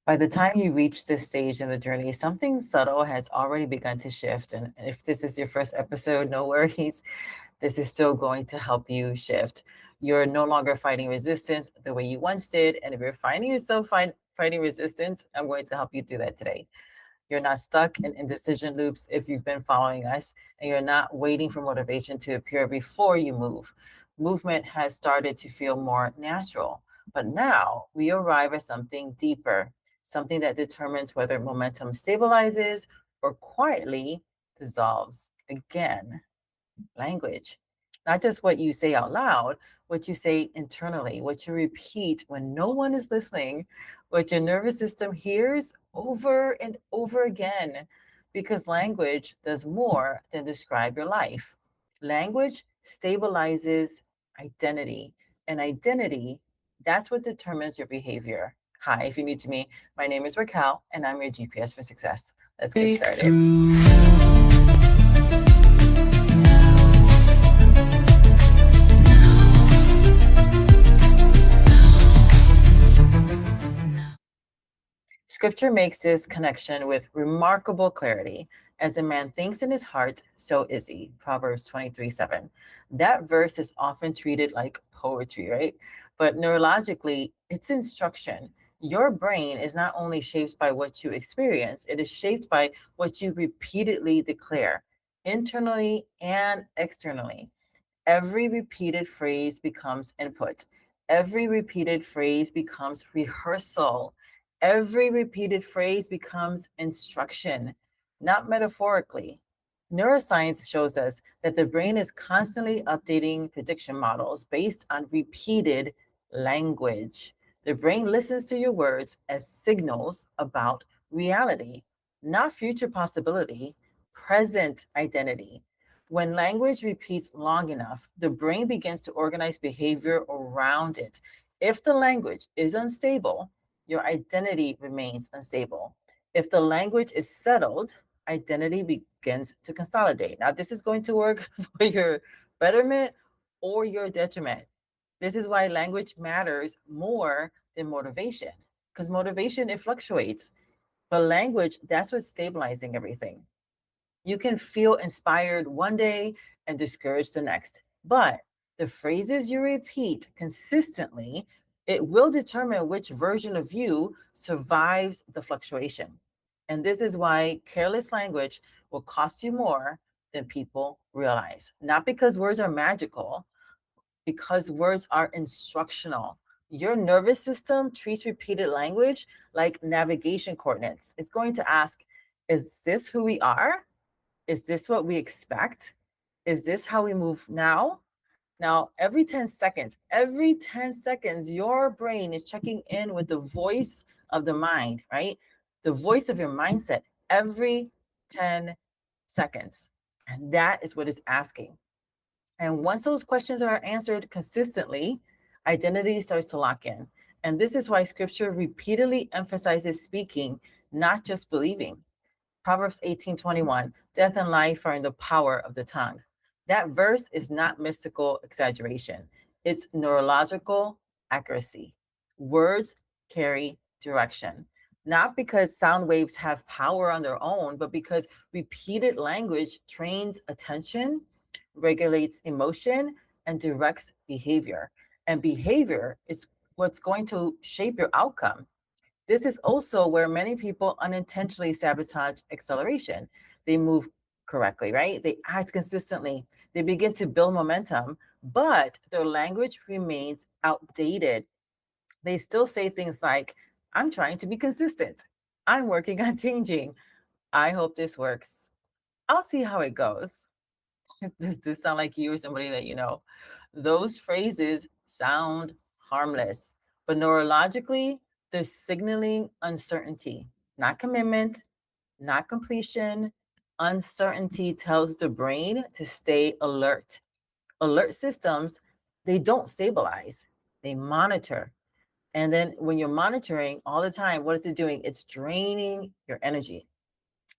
By the time you reach this stage in the journey, something subtle has already begun to shift. And if this is your first episode, no worries. This is still going to help you shift. You're no longer fighting resistance the way you once did. And if you're finding yourself fighting resistance, I'm going to help you through that today. You're not stuck in indecision loops if you've been following us, and you're not waiting for motivation to appear before you move. Movement has started to feel more natural. But now we arrive at something deeper, something that determines whether momentum stabilizes or quietly dissolves again. Language. Not just what you say out loud, what you say internally, what you repeat when no one is listening, what your nervous system hears over and over again. Because language does more than describe your life. Language stabilizes identity, and identity, that's what determines your behavior. Hi, if you're new to me, my name is Raquel, and I'm your GPS for success. Let's get started. Scripture makes this connection with remarkable clarity. As a man thinks in his heart, so is he. Proverbs 23:7. That verse is often treated like poetry, right? But neurologically, it's instruction. Your brain is not only shaped by what you experience, it is shaped by what you repeatedly declare, internally and externally. Every repeated phrase becomes input. Every repeated phrase becomes rehearsal. Every repeated phrase becomes instruction, not metaphorically. Neuroscience shows us that the brain is constantly updating prediction models based on repeated language. The brain listens to your words as signals about reality, not future possibility, present identity. When language repeats long enough, the brain begins to organize behavior around it. If the language is unstable, your identity remains unstable. If the language is settled, identity begins to consolidate. Now, this is going to work for your betterment or your detriment. This is why language matters more than motivation, because motivation, it fluctuates. But language, that's what's stabilizing everything. You can feel inspired one day and discouraged the next. But the phrases you repeat consistently, it will determine which version of you survives the fluctuation. And this is why careless language will cost you more than people realize. Not because words are magical, because words are instructional. Your nervous system treats repeated language like navigation coordinates. It's going to ask, is this who we are? Is this what we expect? Is this how we move now? Now, every 10 seconds, your brain is checking in with the voice of the mind, right? The voice of your mindset every 10 seconds. And that is what it's asking. And once those questions are answered consistently, identity starts to lock in. And this is why scripture repeatedly emphasizes speaking, not just believing. Proverbs 18:21, death and life are in the power of the tongue. That verse is not mystical exaggeration. It's neurological accuracy. Words carry direction, not because sound waves have power on their own, but because repeated language trains attention, regulates emotion, and directs behavior. And behavior is what's going to shape your outcome. This is also where many people unintentionally sabotage acceleration. They move correctly, right? They act consistently. They begin to build momentum, but their language remains outdated. They still say things like, I'm trying to be consistent. I'm working on changing. I hope this works. I'll see how it goes. Does this sound like you or somebody that you know? Those phrases sound harmless, but neurologically, they're signaling uncertainty, not commitment, not completion. Uncertainty tells the brain to stay alert. Alert systems, they don't stabilize, they monitor. And then when you're monitoring all the time, what is it doing? It's draining your energy.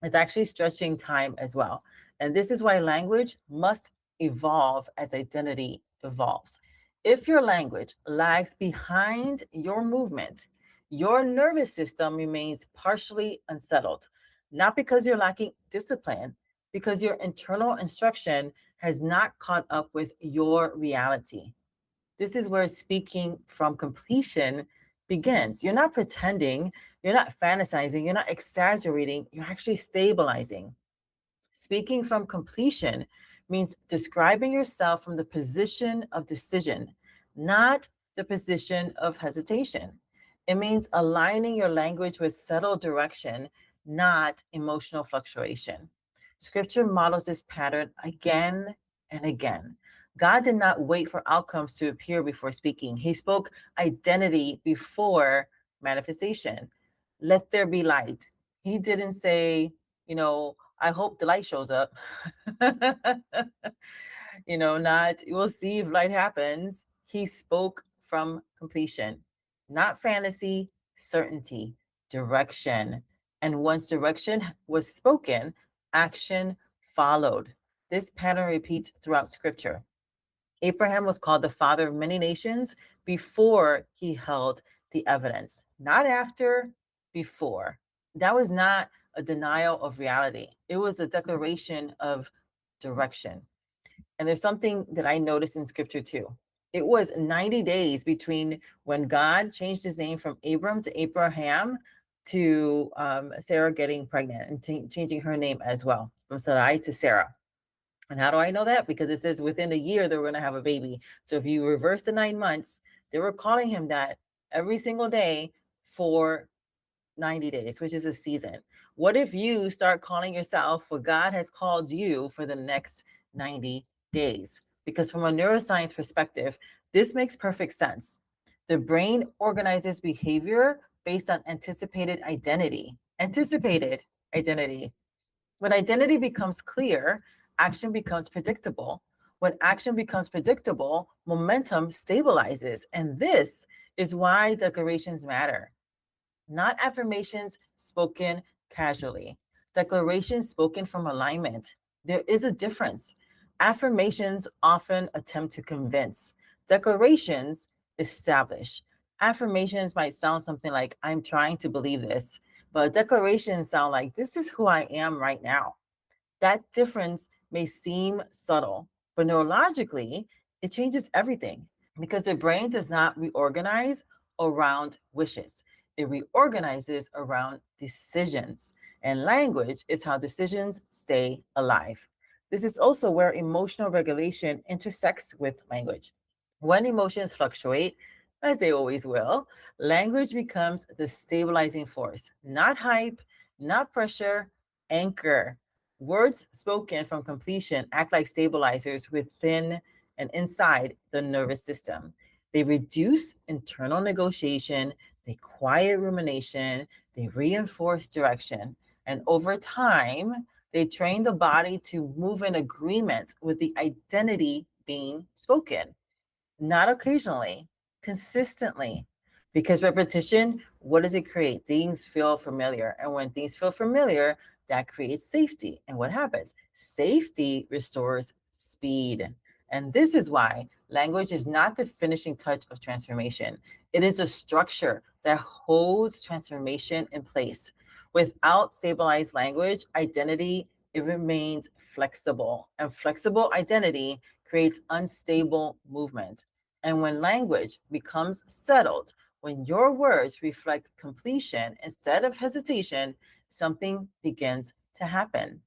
It's actually stretching time as well. And this is why language must evolve as identity evolves. If your language lags behind your movement, Your nervous system remains partially unsettled, not because you're lacking discipline, because your internal instruction has not caught up with your reality. This is where speaking from completion begins. You're not pretending, you're not fantasizing, you're not exaggerating, you're actually stabilizing. Speaking from completion means describing yourself from the position of decision, not the position of hesitation. It means aligning your language with settled direction, not emotional fluctuation. Scripture models this pattern again and again. God did not wait for outcomes to appear before speaking. He spoke identity before manifestation. Let there be light. He didn't say, I hope the light shows up. Not, we'll see if light happens. He spoke from completion, not fantasy, certainty, direction. And once direction was spoken, action followed. This pattern repeats throughout scripture. Abraham was called the father of many nations before he held the evidence, not after, before. That was not a denial of reality, it was a declaration of direction. And there's something that I noticed in scripture too. It was 90 days between when God changed his name from Abram to Abraham to Sarah getting pregnant and changing her name as well from Sarai to Sarah. And how do I know that? Because it says within a year they were going to have a baby. So if you reverse the 9 months, they were calling him that every single day for 90 days, which is a season. What if you start calling yourself what God has called you for the next 90 days? Because from a neuroscience perspective, this makes perfect sense. The brain organizes behavior based on anticipated identity. Anticipated identity. When identity becomes clear, action becomes predictable. When action becomes predictable, momentum stabilizes. And this is why declarations matter. Not affirmations spoken casually, declarations spoken from alignment. There is a difference. Affirmations often attempt to convince, declarations establish. Affirmations might sound something like, I'm trying to believe this, but declarations sound like, this is who I am right now. That difference may seem subtle, but neurologically, it changes everything because the brain does not reorganize around wishes. It reorganizes around decisions, and language is how decisions stay alive. This is also where emotional regulation intersects with language. When emotions fluctuate, as they always will, language becomes the stabilizing force, not hype, not pressure, anchor. Words spoken from completion act like stabilizers within and inside the nervous system. They reduce internal negotiation, they quiet rumination, they reinforce direction. And over time, they train the body to move in agreement with the identity being spoken, not occasionally, consistently. Because repetition, what does it create? Things feel familiar. And when things feel familiar, that creates safety. And what happens? Safety restores speed. And this is why language is not the finishing touch of transformation. It is the structure that holds transformation in place. Without stabilized language, identity, it remains flexible. And flexible identity creates unstable movement. And when language becomes settled, when your words reflect completion instead of hesitation, something begins to happen.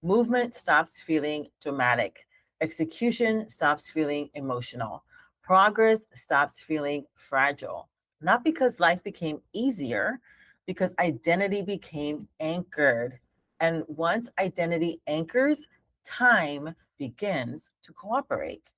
Movement stops feeling dramatic. Execution stops feeling emotional. Progress stops feeling fragile. Not because life became easier, because identity became anchored. And once identity anchors, time begins to cooperate.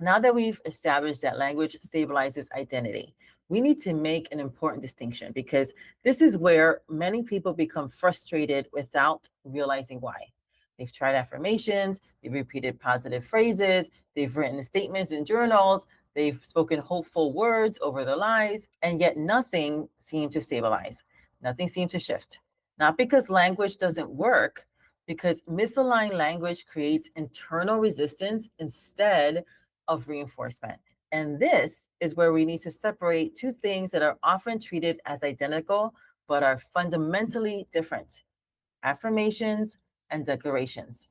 Now that we've established that language stabilizes identity, we need to make an important distinction because this is where many people become frustrated without realizing why. They've tried affirmations, they've repeated positive phrases, they've written statements in journals, they've spoken hopeful words over their lives, and yet nothing seemed to stabilize. Nothing seemed to shift. Not because language doesn't work, because misaligned language creates internal resistance instead of reinforcement. And this is where we need to separate two things that are often treated as identical but are fundamentally different: affirmations and declarations.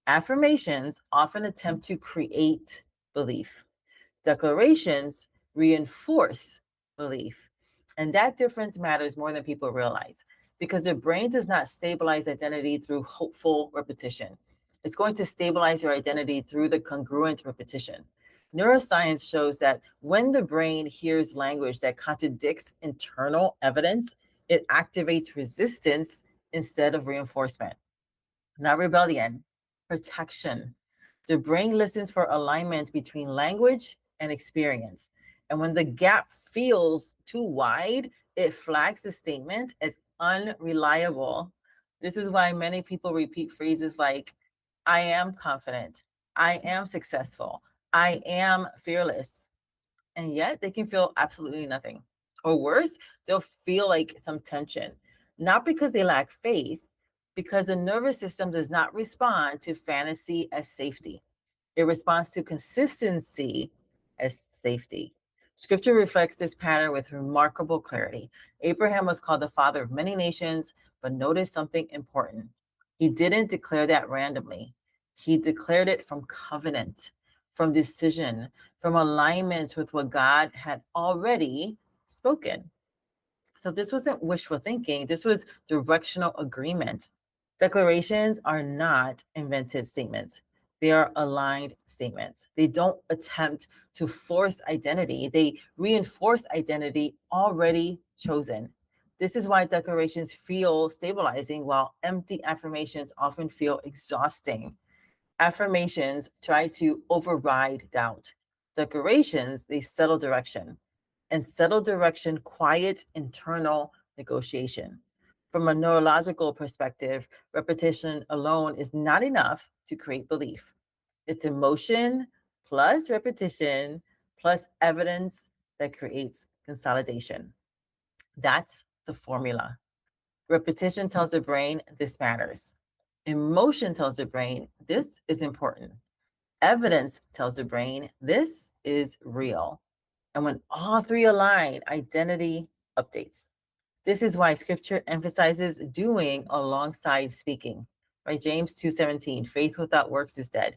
Affirmations often attempt to create belief. Declarations reinforce belief. And that difference matters more than people realize, because the brain does not stabilize identity through hopeful repetition. It's going to stabilize your identity through the congruent repetition. Neuroscience shows that when the brain hears language that contradicts internal evidence, it activates resistance instead of reinforcement. Not rebellion, protection. The brain listens for alignment between language and experience. And when the gap feels too wide, it flags the statement as unreliable. This is why many people repeat phrases like, I am confident, I am successful, I am fearless. And yet they can feel absolutely nothing. Or worse, they'll feel like some tension, not because they lack faith, because the nervous system does not respond to fantasy as safety. It responds to consistency as safety. Scripture reflects this pattern with remarkable clarity. Abraham was called the father of many nations, but notice something important. He didn't declare that randomly. He declared it from covenant, from decision, from alignment with what God had already spoken. So this wasn't wishful thinking, this was directional agreement. Declarations are not invented statements. They are aligned statements. They don't attempt to force identity. They reinforce identity already chosen. This is why declarations feel stabilizing while empty affirmations often feel exhausting. Affirmations try to override doubt. Declarations, they settle direction. And settle direction quiets internal negotiation. From a neurological perspective, repetition alone is not enough to create belief. It's emotion plus repetition plus evidence that creates consolidation. That's the formula. Repetition tells the brain this matters. Emotion tells the brain this is important. Evidence tells the brain this is real. And when all three align, identity updates. This is why scripture emphasizes doing alongside speaking. Right? James 2:17, faith without works is dead.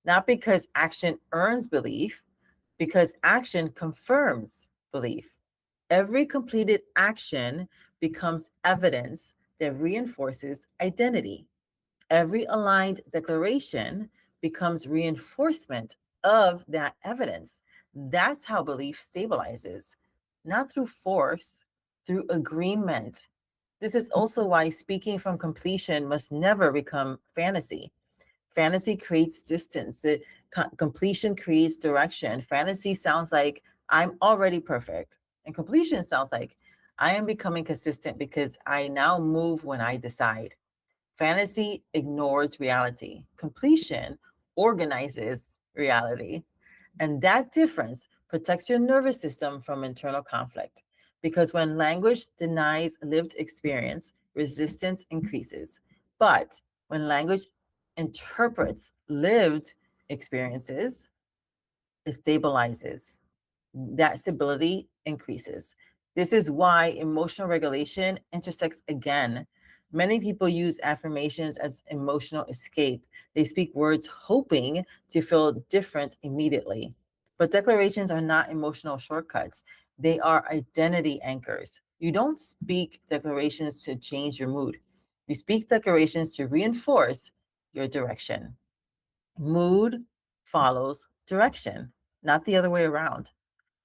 Not because action earns belief, because action confirms belief. Every completed action becomes evidence that reinforces identity. Every aligned declaration becomes reinforcement of that evidence. That's how belief stabilizes, not through force, through agreement. This is also why speaking from completion must never become fantasy. Fantasy creates distance. Completion creates direction. Fantasy sounds like I'm already perfect. And completion sounds like I am becoming consistent because I now move when I decide. Fantasy ignores reality. Completion organizes reality. And that difference protects your nervous system from internal conflict. Because when language denies lived experience, resistance increases. But when language interprets lived experiences, it stabilizes. That stability increases. This is why emotional regulation intersects again. Many people use affirmations as emotional escape. They speak words hoping to feel different immediately. But declarations are not emotional shortcuts, they are identity anchors. You don't speak declarations to change your mood, you speak declarations to reinforce your direction. Mood follows direction, not the other way around.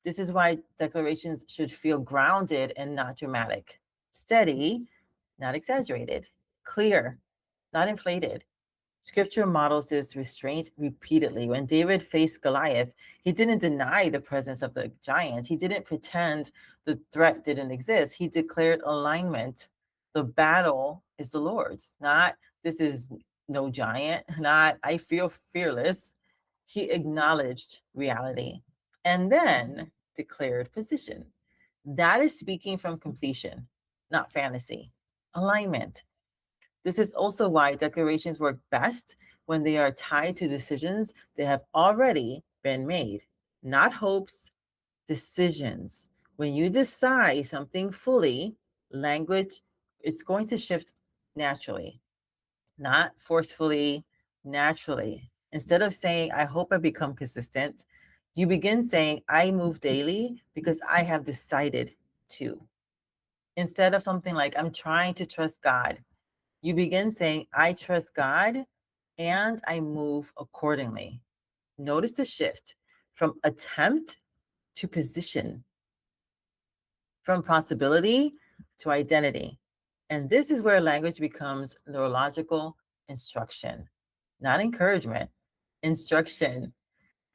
This is why declarations should feel grounded and not dramatic, steady, not exaggerated, clear, not inflated. Scripture models this restraint repeatedly. When David faced Goliath, he didn't deny the presence of the giant. He didn't pretend the threat didn't exist. He declared alignment. The battle is the Lord's, not this is no giant, not I feel fearless. He acknowledged reality and then declared position. That is speaking from completion, not fantasy. Alignment. This is also why declarations work best when they are tied to decisions that have already been made. not hopes, decisions. When you decide something fully, language, it's going to shift naturally, not forcefully, naturally. Instead of saying, I hope I become consistent, you begin saying, I move daily because I have decided to. Instead of something like, I'm trying to trust God, you begin saying, I trust God and I move accordingly. Notice the shift from attempt to position, from possibility to identity. And this is where language becomes neurological instruction, not encouragement, instruction.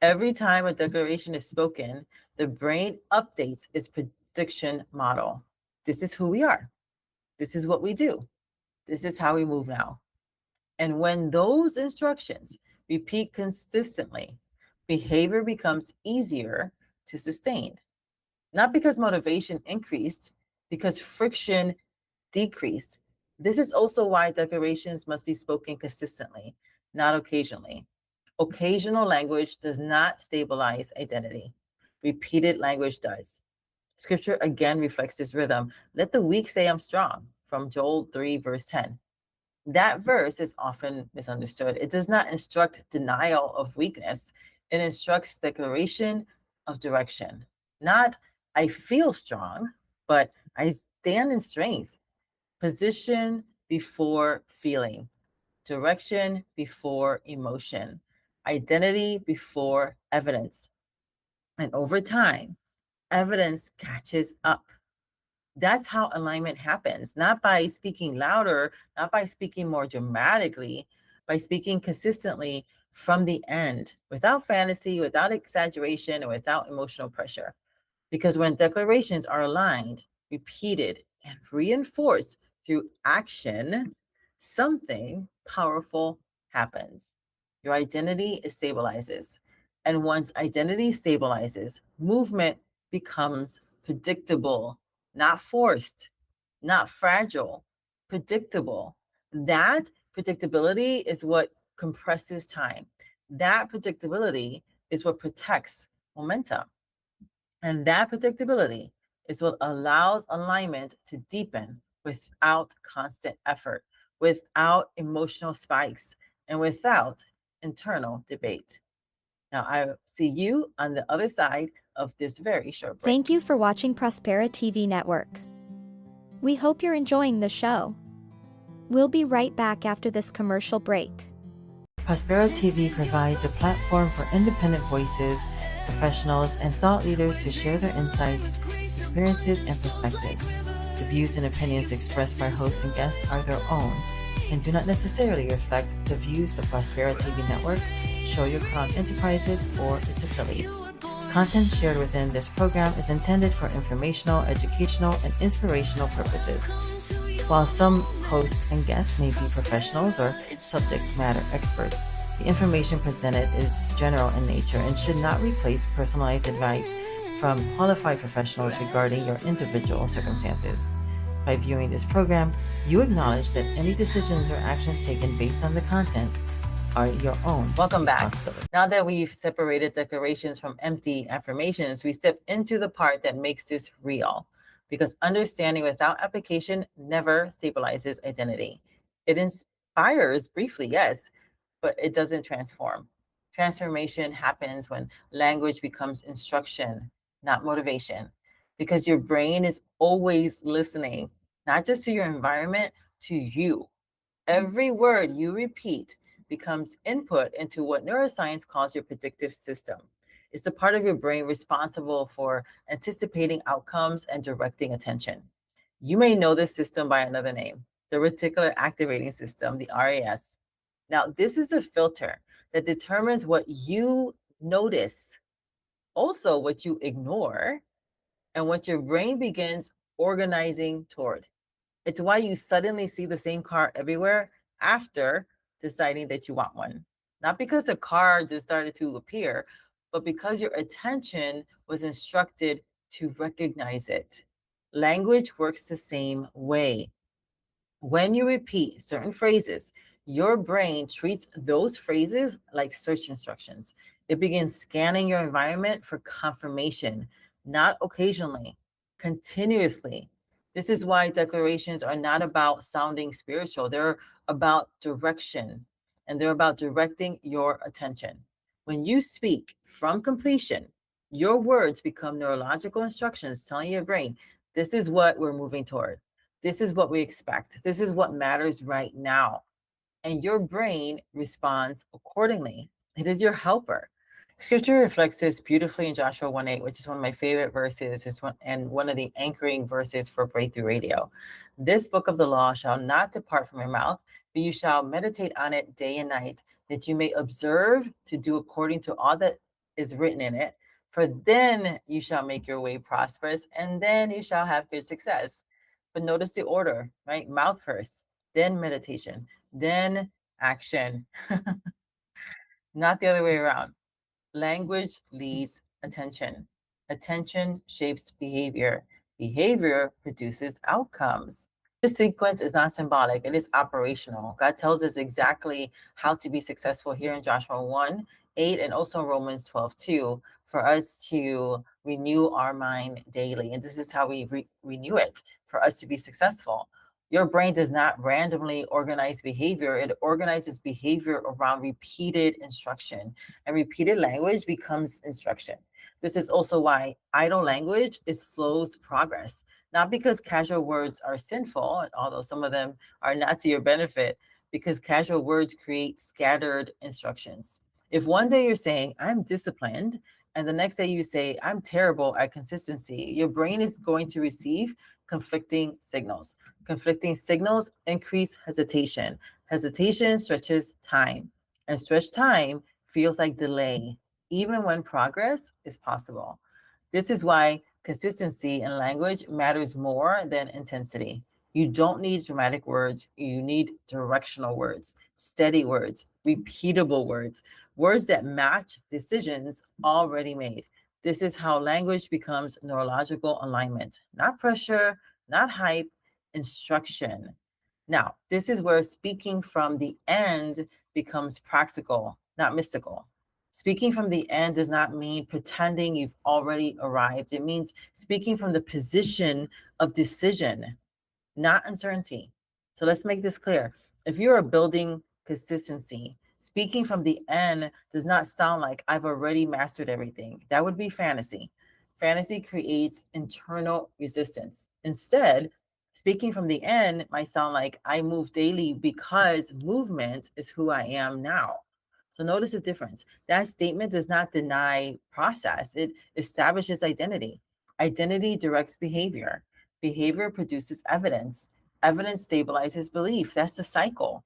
Every time a declaration is spoken, the brain updates its prediction model. This is who we are. This is what we do. This is how we move now. And when those instructions repeat consistently, behavior becomes easier to sustain. Not because motivation increased, because friction decreased. This is also why declarations must be spoken consistently, not occasionally. Occasional language does not stabilize identity. Repeated language does. Scripture again reflects this rhythm. Let the weak say, I'm strong, from Joel 3, verse 10. That verse is often misunderstood. It does not instruct denial of weakness, it instructs declaration of direction. Not, I feel strong, but I stand in strength. Position before feeling, direction before emotion, identity before evidence. And over time, evidence catches up. That's how alignment happens, not by speaking louder, not by speaking more dramatically, by speaking consistently from the end, without fantasy, without exaggeration, and without emotional pressure. Because when declarations are aligned, repeated, and reinforced through action, something powerful happens. Your identity stabilizes. And once identity stabilizes, movement becomes predictable, not forced, not fragile, predictable. That predictability is what compresses time. That predictability is what protects momentum. And that predictability is what allows alignment to deepen without constant effort, without emotional spikes, and without internal debate. Now, I see you on the other side of this very short break. Thank you for watching Prospera TV Network. We hope you're enjoying the show. We'll be right back after this commercial break. Prospera TV provides a platform for independent voices, professionals, and thought leaders to share their insights, experiences, and perspectives. The views and opinions expressed by hosts and guests are their own and do not necessarily reflect the views of Prospera TV Network, Show Your Crown Enterprises, or its affiliates. Content shared within this program is intended for informational, educational, and inspirational purposes. While some hosts and guests may be professionals or subject matter experts, the information presented is general in nature and should not replace personalized advice from qualified professionals regarding your individual circumstances. By viewing this program, you acknowledge that any decisions or actions taken based on the content are your own. Welcome back. Now that we've separated declarations from empty affirmations, we step into the part that makes this real. Because understanding without application never stabilizes identity. It inspires briefly, yes, but it doesn't transform. Transformation happens when language becomes instruction, not motivation, because your brain is always listening, not just to your environment, to you. Every word you repeat becomes input into what neuroscience calls your predictive system. It's the part of your brain responsible for anticipating outcomes and directing attention. You may know this system by another name, the reticular activating system, the RAS. Now, this is a filter that determines what you notice, also what you ignore, and what your brain begins organizing toward. It's why you suddenly see the same car everywhere after deciding that you want one. Not because the car just started to appear, but because your attention was instructed to recognize it. Language works the same way. When you repeat certain phrases, your brain treats those phrases like search instructions. It begins scanning your environment for confirmation, not occasionally, continuously. This is why declarations are not about sounding spiritual. They're about direction, and they're about directing your attention. When you speak from completion, your words become neurological instructions telling your brain, this is what we're moving toward. This is what we expect. This is what matters right now. And your brain responds accordingly. It is your helper. Scripture reflects this beautifully in Joshua 1:8, which is one of my favorite verses. It's one of the anchoring verses for Breakthrough Radio. This book of the law shall not depart from your mouth, but you shall meditate on it day and night, that you may observe to do according to all that is written in it. For then you shall make your way prosperous, and then you shall have good success. But notice the order, right? Mouth first, then meditation, then action, not the other way around. Language leads attention. Attention shapes behavior. Behavior produces outcomes. This sequence is not symbolic, it is operational. God tells us exactly how to be successful here in Joshua 1:8 and also in Romans 12:2 for us to renew our mind daily. And this is how we renew it for us to be successful. Your brain does not randomly organize behavior, it organizes behavior around repeated instruction, and repeated language becomes instruction. This is also why idle language slows progress, not because casual words are sinful, although some of them are not to your benefit, because casual words create scattered instructions. If one day you're saying, I'm disciplined, and the next day you say, I'm terrible at consistency, your brain is going to receive conflicting signals. Conflicting signals increase hesitation. Hesitation stretches time, and stretched time feels like delay, even when progress is possible. This is why consistency in language matters more than intensity. You don't need dramatic words, you need directional words, steady words, repeatable words, words that match decisions already made. This is how language becomes neurological alignment, not pressure, not hype, instruction. Now, this is where speaking from the end becomes practical, not mystical. Speaking from the end does not mean pretending you've already arrived. It means speaking from the position of decision, not uncertainty. So let's make this clear. If you are building consistency, speaking from the end does not sound like I've already mastered everything. That would be fantasy. Fantasy creates internal resistance. Instead, speaking from the end might sound like I move daily because movement is who I am now. So notice the difference. That statement does not deny process, it establishes identity. Identity directs behavior. Behavior produces evidence. Evidence stabilizes belief. That's the cycle.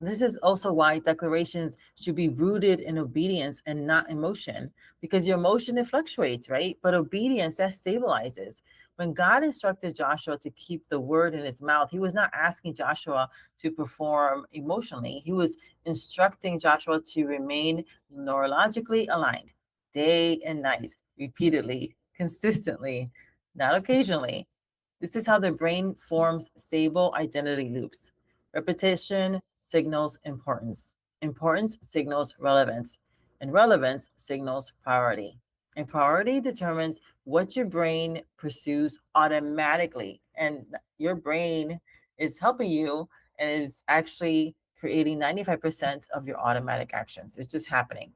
This is also why declarations should be rooted in obedience and not emotion, because your emotion, it fluctuates, right? But obedience, that stabilizes. When God instructed Joshua to keep the word in his mouth, he was not asking Joshua to perform emotionally. He was instructing Joshua to remain neurologically aligned day and night, repeatedly, consistently, not occasionally. This is how the brain forms stable identity loops. Repetition signals importance. Importance signals relevance. And relevance signals priority. And priority determines what your brain pursues automatically. And your brain is helping you and is actually creating 95% of your automatic actions. It's just happening.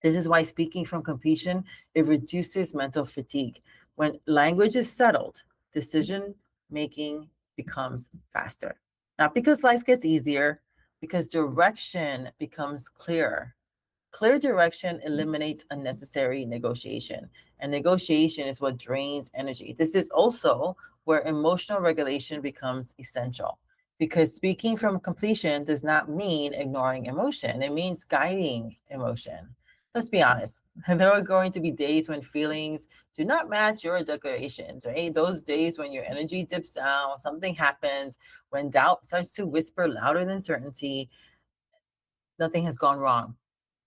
This is why speaking from completion, it reduces mental fatigue. When language is settled, decision making becomes faster. Not because life gets easier, because direction becomes clearer. Clear direction eliminates unnecessary negotiation, and negotiation is what drains energy. This is also where emotional regulation becomes essential, because speaking from completion does not mean ignoring emotion, it means guiding emotion. Let's be honest, there are going to be days when feelings do not match your declarations, right? Those days when your energy dips down, something happens, when doubt starts to whisper louder than certainty. Nothing has gone wrong.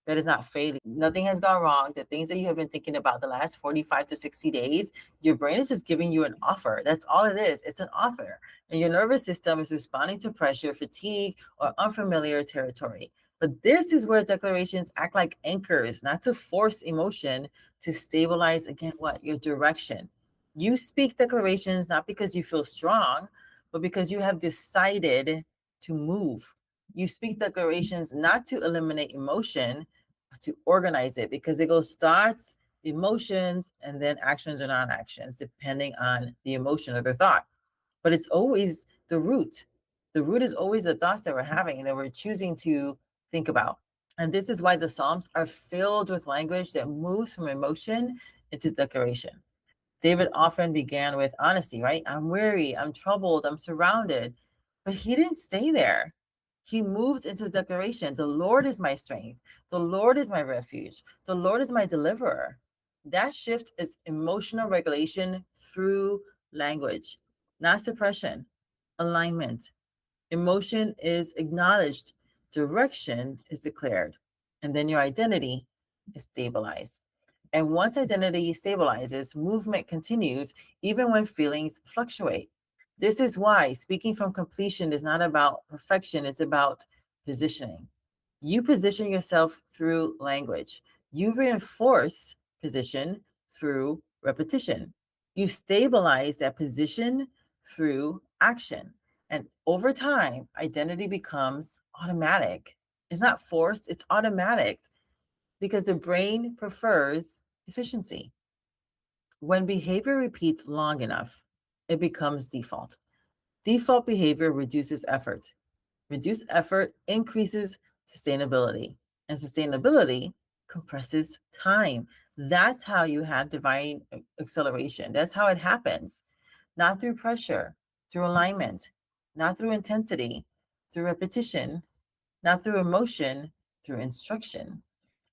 That is not failing. Nothing has gone wrong. The things that you have been thinking about the last 45 to 60 days, your brain is just giving you an offer. That's all it is. It's an offer. And your nervous system is responding to pressure, fatigue, or unfamiliar territory. But this is where declarations act like anchors, not to force emotion, to stabilize, again, what? Your direction. You speak declarations not because you feel strong, but because you have decided to move. You speak declarations not to eliminate emotion, but to organize it, because it goes thoughts, emotions, and then actions or non-actions, depending on the emotion or the thought. But it's always the root. The root is always the thoughts that we're having and that we're choosing to think about. And this is why the Psalms are filled with language that moves from emotion into declaration. David often began with honesty, right? I'm weary, I'm troubled, I'm surrounded. But he didn't stay there. He moved into declaration. The Lord is my strength. The Lord is my refuge. The Lord is my deliverer. That shift is emotional regulation through language, not suppression, alignment. Emotion is acknowledged, direction is declared, and then your identity is stabilized. And once identity stabilizes, movement continues even when feelings fluctuate. This is why speaking from completion is not about perfection, it's about positioning. You position yourself through language, you reinforce position through repetition. You stabilize that position through action. And over time, identity becomes automatic. It's not forced, it's automatic because the brain prefers efficiency. When behavior repeats long enough, it becomes default. Default behavior reduces effort. Reduced effort increases sustainability, and sustainability compresses time. That's how you have divine acceleration. That's how it happens. Not through pressure, through alignment, not through intensity, through repetition, not through emotion, through instruction.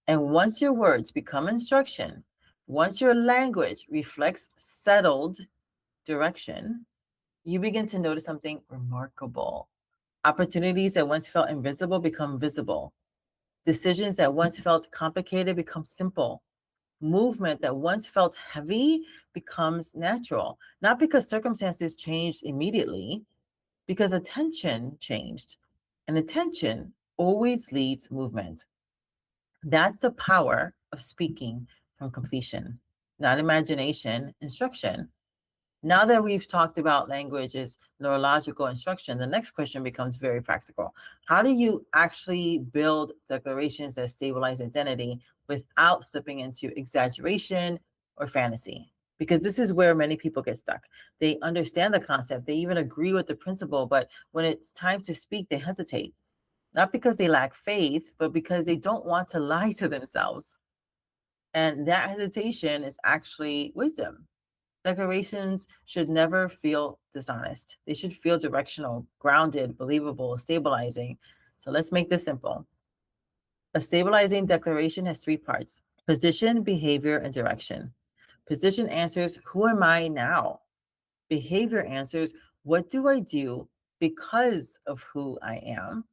And once your words become instruction, once your language reflects settled direction, you begin to notice something remarkable. Opportunities that once felt invisible become visible. Decisions that once felt complicated become simple. Movement that once felt heavy becomes natural, not because circumstances changed immediately, because attention changed. And attention always leads movement. That's the power of speaking from completion, not imagination, instruction. Now that we've talked about language as neurological instruction, the next question becomes very practical. How do you actually build declarations that stabilize identity without slipping into exaggeration or fantasy? Because this is where many people get stuck. They understand the concept, they even agree with the principle, but when it's time to speak, they hesitate. Not because they lack faith, but because they don't want to lie to themselves. And that hesitation is actually wisdom. Declarations should never feel dishonest. They should feel directional, grounded, believable, stabilizing. So let's make this simple. A stabilizing declaration has three parts: position, behavior, and direction. Position answers, who am I now? Behavior answers, what do I do because of who I am?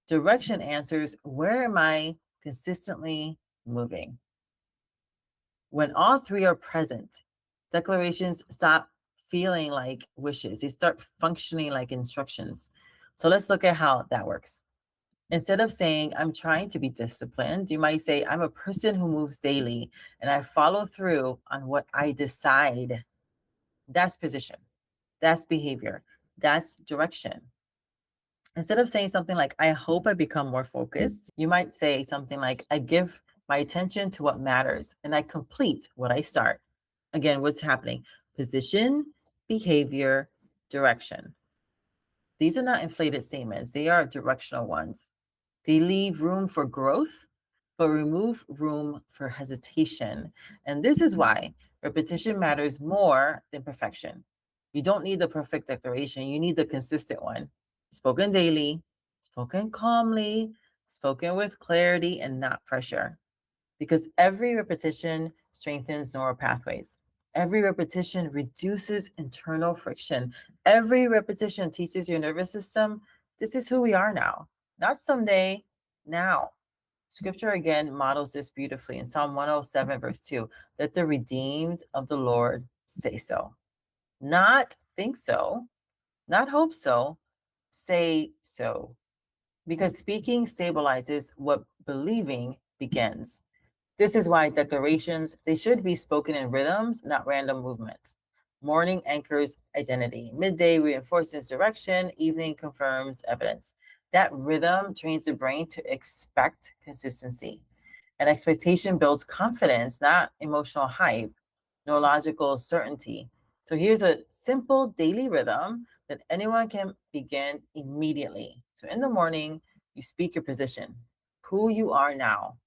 Direction answers, where am I consistently moving? When all three are present, declarations stop feeling like wishes. They start functioning like instructions. So let's look at how that works. Instead of saying, I'm trying to be disciplined, you might say, I'm a person who moves daily and I follow through on what I decide. That's position. That's behavior. That's direction. Instead of saying something like, I hope I become more focused, you might say something like, I give my attention to what matters and I complete what I start. Again, what's happening? Position, behavior, direction. These are not inflated statements, they are directional ones. They leave room for growth, but remove room for hesitation. And this is why repetition matters more than perfection. You don't need the perfect declaration, you need the consistent one. Spoken daily, spoken calmly, spoken with clarity and not pressure. Because every repetition strengthens neural pathways. Every repetition reduces internal friction. Every repetition teaches your nervous system this is who we are now, not someday, now. Scripture again models this beautifully in Psalm 107, verse 2. Let the redeemed of the Lord say so. Not think so, not hope so, say so. because speaking stabilizes what believing begins. This is why declarations, they should be spoken in rhythms, not random movements. Morning anchors identity. Midday reinforces direction. Evening confirms evidence. That rhythm trains the brain to expect consistency. And expectation builds confidence, not emotional hype, no logical certainty. So here's a simple daily rhythm that anyone can begin immediately. So in the morning, you speak your position, who you are now,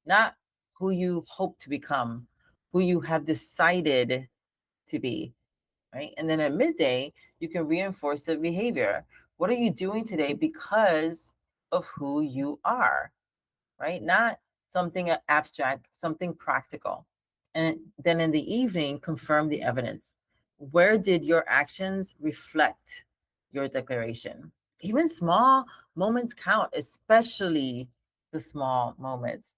not who you hope to become, who you have decided to be, right? And then at midday, you can reinforce the behavior. What are you doing today because of who you are, right? Not something abstract, something practical. And then in the evening, confirm the evidence. Where did your actions reflect your declaration? Even small moments count, especially the small moments,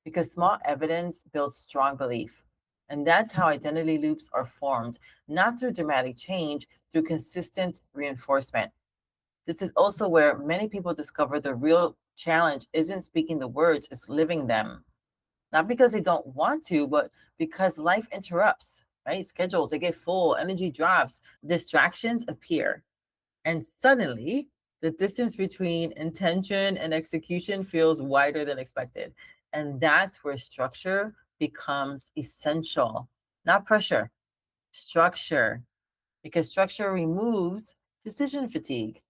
because small evidence builds strong belief. And that's how identity loops are formed, not through dramatic change, through consistent reinforcement. This is also where many people discover the real challenge isn't speaking the words, it's living them. Not because they don't want to, but because life interrupts, right? Schedules, they get full, energy drops, distractions appear. And suddenly, the distance between intention and execution feels wider than expected. And that's where structure becomes essential, not pressure, structure, because structure removes decision fatigue.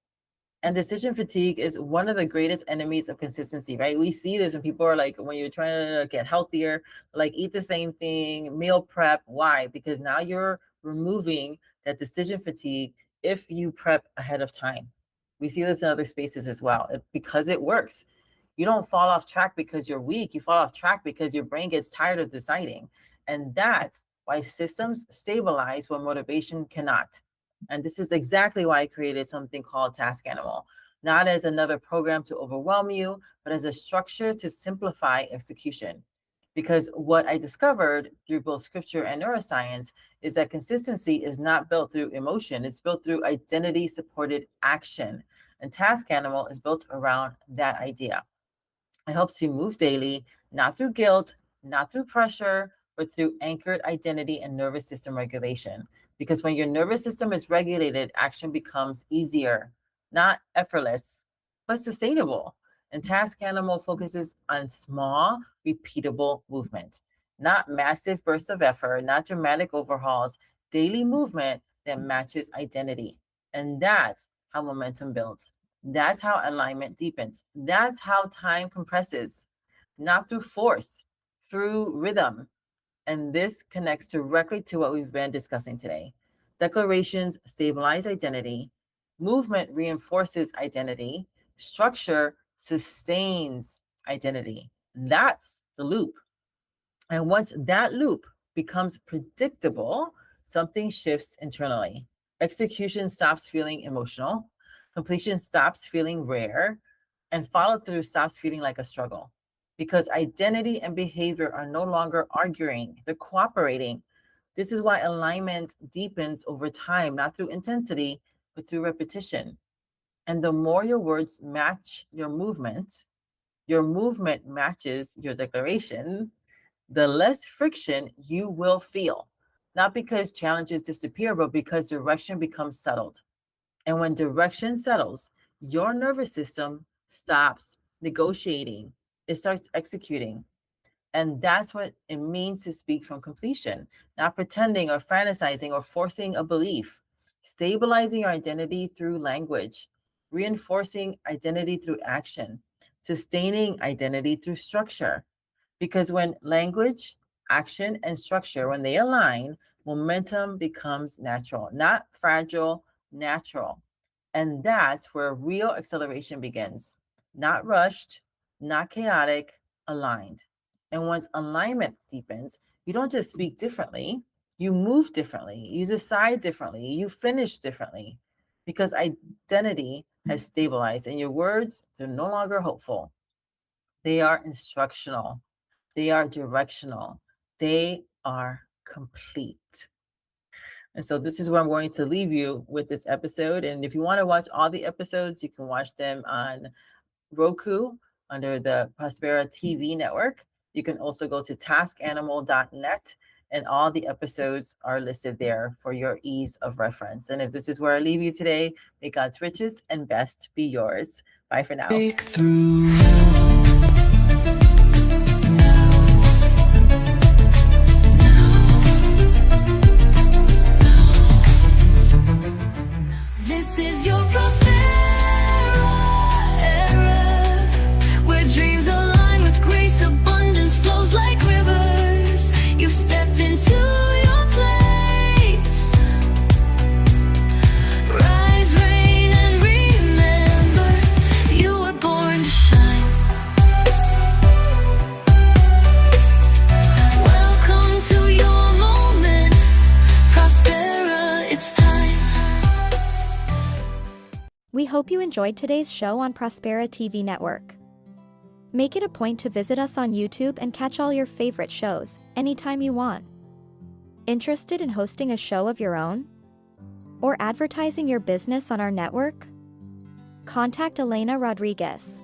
And decision fatigue is one of the greatest enemies of consistency, right? We see this when people are like, when you're trying to get healthier, like eat the same thing, meal prep. Why? Because now you're removing that decision fatigue if you prep ahead of time. We see this in other spaces as well because it works. You don't fall off track because you're weak. You fall off track because your brain gets tired of deciding. And that's why systems stabilize when motivation cannot. And this is exactly why I created something called Task Animal, not as another program to overwhelm you, but as a structure to simplify execution. Because what I discovered through both scripture and neuroscience is that consistency is not built through emotion, it's built through identity supported action. And Task Animal is built around that idea. It helps you move daily, not through guilt, not through pressure, but through anchored identity and nervous system regulation. Because when your nervous system is regulated, action becomes easier, not effortless, but sustainable. And Task Animal focuses on small, repeatable movement, not massive bursts of effort, not dramatic overhauls, daily movement that matches identity. And that's how momentum builds. That's how alignment deepens. That's how time compresses, not through force, through rhythm. And this connects directly to what we've been discussing today. Declarations stabilize identity, movement reinforces identity, structure sustains identity. That's the loop. And once that loop becomes predictable, something shifts internally. Execution stops feeling emotional, completion stops feeling rare, and follow through stops feeling like a struggle. Because identity and behavior are no longer arguing, they're cooperating. This is why alignment deepens over time, not through intensity, but through repetition. And the more your words match your movement matches your declaration, the less friction you will feel. Not because challenges disappear, but because direction becomes settled. And when direction settles, your nervous system stops negotiating, it starts executing. And that's what it means to speak from completion, not pretending or fantasizing or forcing a belief. Stabilizing your identity through language, reinforcing identity through action, sustaining identity through structure. Because when language, action, and structure, when they align, momentum becomes natural, not fragile, natural. And that's where real acceleration begins. Not rushed, not chaotic, aligned. And once alignment deepens, you don't just speak differently, you move differently, you decide differently, you finish differently. Because identity has stabilized and your words, they're no longer hopeful. They are instructional. They are directional. They are complete. And so this is where I'm going to leave you with this episode. And if you want to watch all the episodes, you can watch them on Roku under the Prospera TV network. You can also go to taskanimal.net, and all the episodes are listed there for your ease of reference. And if this is where I leave you today, may God's riches and best be yours. Bye for now. Breakthrough. This is your Prospera era, where dreams align with grace, abundance flows like rivers. You've stepped into your place. Rise, reign, and remember, you were born to shine. Welcome to your moment, Prospera, it's time. We hope you enjoyed today's show on Prospera TV Network. Make it a point to visit us on YouTube and catch all your favorite shows anytime you want. Interested in hosting a show of your own? Or advertising your business on our network? Contact Elena Rodriguez.